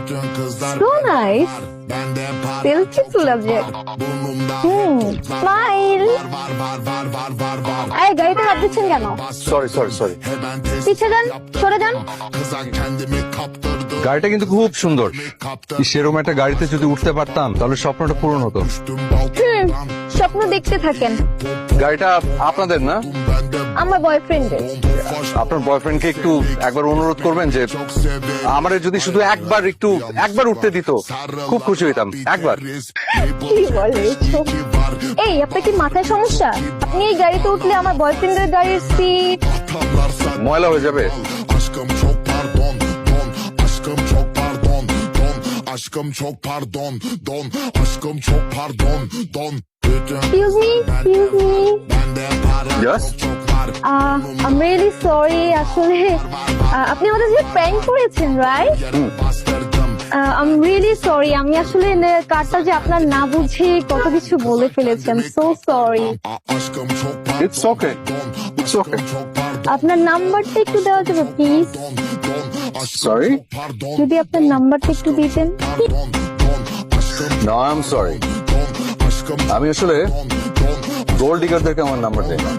So nice. Selfie subject. Smile. এই গাড়িতে হাত দিচ্ছেন কেন? সরি সরি সরি পিছে যান, সরে যান। গাড়িটা কিন্তু খুব সুন্দর। সেরকম একটা গাড়িতে যদি উঠতে পারতাম তাহলে স্বপ্নটা পূরণ হতো। স্বপ্ন দেখতে থাকেন। গাড়িটা আপনাদের না? আমার বয়ফ্রেন্ডের। আপনার বয়ফ্রেন্ডকে একটু একবার অনুরোধ করবেন যে আমারে যদি শুধু একবার উঠতে দিত, খুব খুশি হইতাম। একবার। কি বলে এসব? এই আপনার কি মাথায় সমস্যা? আপনি এই গাড়িতে উঠলে আমার বয়ফ্রেন্ডের গাড়ির সিট ময়লা হয়ে যাবে। Aşkım çok pardon, don. Aşkım çok pardon, don. Excuse me, excuse me. Yes? I'm really sorry. আসলে আপনি আমাদের যে প্র্যাঙ্ক করেছেন, রাইট? I'm really sorry. আমি আসলে কারটা যে আপনার না বুঝে কত কিছু বলে ফেলেছি। I'm so sorry. It's okay. It's okay. আপনার নাম্বারটা একটু দেওয়া যাবে প্লিজ? Sorry? যদি আপনার নাম্বারটা একটু দিতেন। No, I'm sorry. আমি আসলে গোল্ড ডিগারদেরকে আমার নাম্বার দেই না।